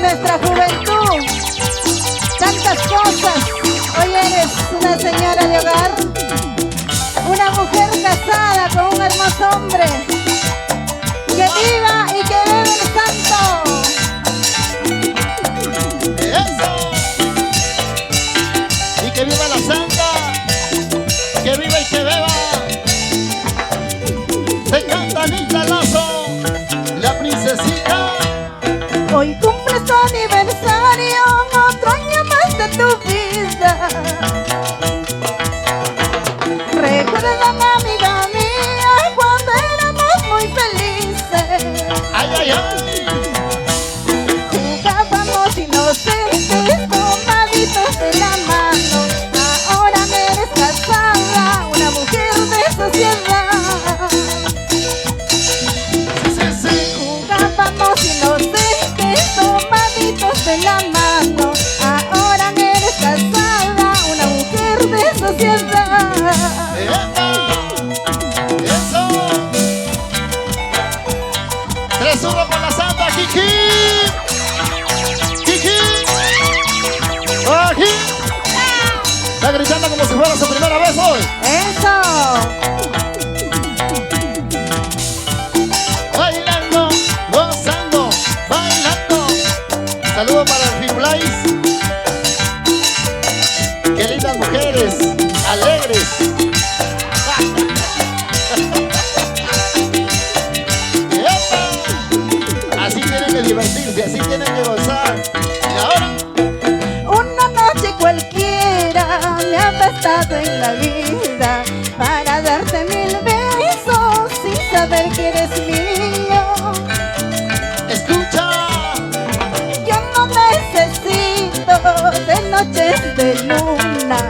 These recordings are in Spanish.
nuestra juventud. Tantas cosas. Hoy eres una señora de hogar, una mujer casada con un hermoso hombre. Que viva y que bebe el santo. ¡Eso! Y que viva la santa, que viva y que beba. Se canta Anita Lazo, la princesita. Hoy cumples tu aniversario, otro año más de tu vida. Recuerda, amiga mía, cuando éramos muy felices. ¡Ay, ay, ay! Jugábamos inocentes, tomaditos de la mano. Ahora eres casada, una mujer de sociedad. Sí, sí. Jugábamos inocentes, tomaditos de la mano. Ahora eres casada, una mujer de sociedad. ¡Epa! ¡Eso! 3-1 por la santa, Kiki. Kiki. Aquí. Está gritando como si fuera su primera vez hoy. ¡Eso! Bailando, gozando, bailando. Saludos para el Firulais. Qué lindas mujeres, alegres. ¡Epa! Así tienen que divertirse, así tienen que gozar. Y ahora, Una noche cualquiera me ha bastado en la vida para darte 1000 besos sin saber que eres mío. escucha. Yo no necesito de noches de luna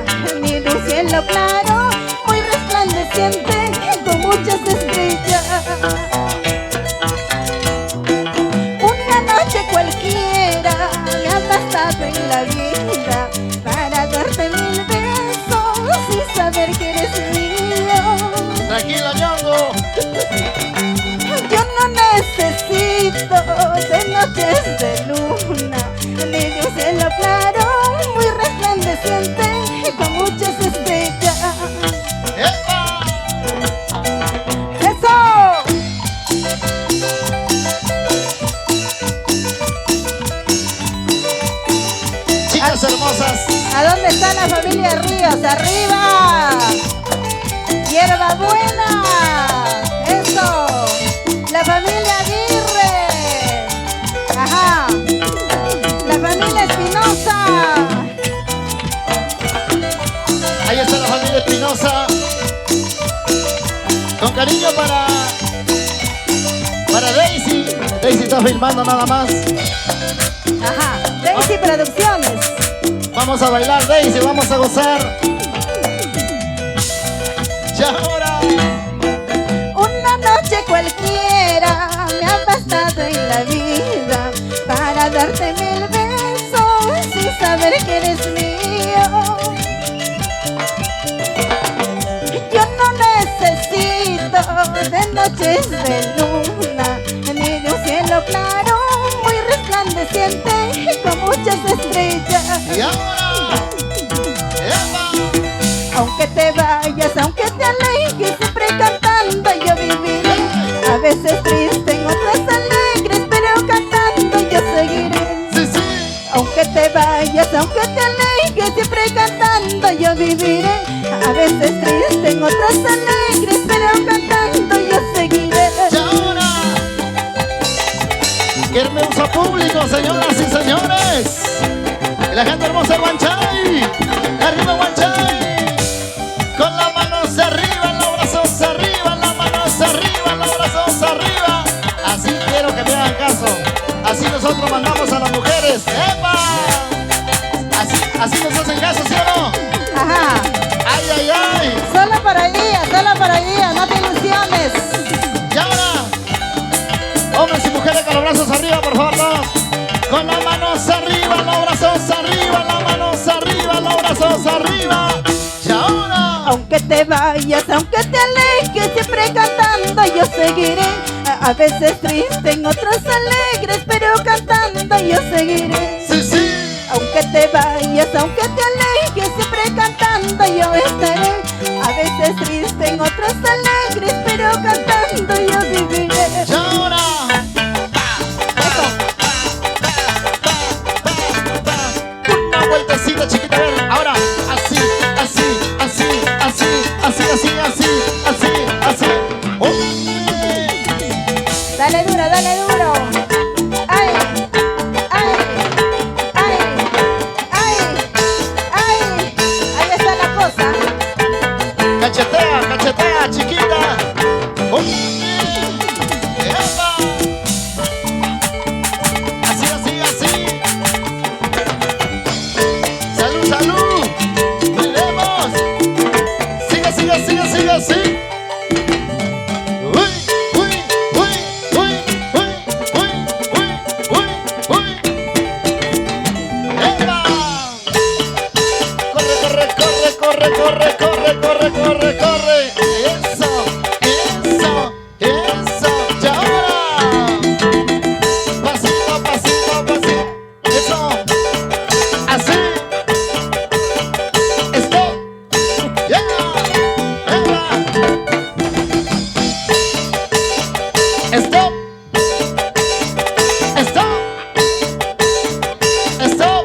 ni de un cielo claro muy resplandeciente con muchas estrellas. Una noche cualquiera me ha bastado en la vida para darte 1000 besos sin saber que eres mío. Tranquila, Ñongo. Yo no necesito de noches de luna ni de un cielo claro muy resplandeciente con muchas estrellas. ¡Epa! ¡Eso! Chicas hermosas. ¿A dónde está la familia Ríos? ¡Arriba! ¡Hierba buena! ¡Eso! ¡La familia Aguirre! ¡Ajá! ¡La familia Espinosa! Ahí está la familia Espinosa. Con cariño para Daisy. Daisy está filmando nada más. ¡Ajá! Daisy Producciones. Vamos a bailar, Daisy, vamos a gozar. Y ahora, Una noche cualquiera me ha bastado en la vida para darte 1000 besos sin saber que eres mío. Yo no necesito de noches de luna ni de un cielo claro muy resplandeciente con muchas estrellas. y ahora. ¡Epa! Aunque te vayas, aunque te alejes, siempre cantando yo viviré. A veces triste, en otras alegres, pero cantando yo seguiré. Sí, sí. Aunque te vayas, aunque te alejes, siempre cantando yo viviré. A veces triste, en otras alegres, pero cantando yo seguiré. Y ahora. ¡Qué hermoso público, señoras y señores! Y la gente hermosa de Huanchay. ¡Arriba, Huanchay! Con las manos arriba, los brazos arriba, las manos arriba, los brazos arriba. Así quiero que me hagan caso. Así nosotros mandamos a las mujeres. ¡Epa! Así nos hacen caso, ¿sí o no? Ajá. ¡Ay, ay, ay! Solo por hoy día, no te ilusiones. Y ahora, hombres y mujeres con los brazos arriba, por favor, todos. Con las manos arriba, los brazos arriba, las manos arriba, los brazos arriba. Y ahora, Aunque te vayas, aunque te alejes, siempre cantando yo seguiré. A veces triste, en otras alegres, pero cantando yo seguiré. aunque te alejes, siempre cantando yo estaré. A veces triste, en otros alegres, pero cantando yo viviré. Llora. Una vueltecita chiquita, a ver, ahora, así, así, así, así, así, así, así, así, así. Dale duro, dale duro. Ay, ay, ay, ay, ay. Ahí está la cosa. Cachetea, cachetea, chiquita. ¡Epa! Así, así, así. Salud, salud. Brindemos. Sigue, sigue, sigue, sigue, sigue. Uy, uy, uy, uy, uy, uy, uy, uy, uy. ¡Epa! Corre, corre, corre, corre, corre, corre, corre, corre, corre. Eso, eso, eso. Y ahora. Pasito, pasito, pasito. Eso. Así. Stop. Ya. Stop. Stop. Stop.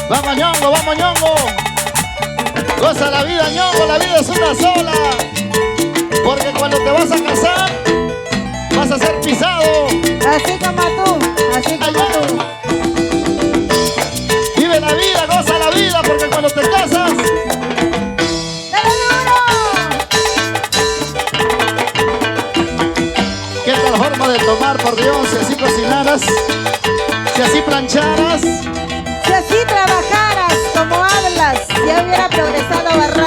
Vamos, ñongo, vamos, ñongo. Goza la vida, ñongo, la vida es una sola. Porque cuando te vas a casar, vas a ser pisado. Así como tú, así como Allá. tú. Vive la vida, goza la vida, porque cuando te casas, ¡Dale duro! qué tal forma de tomar, por Dios, si así cocinaras, si así plancharas. Si así trabajaras como hablas, ya hubiera progresado barra.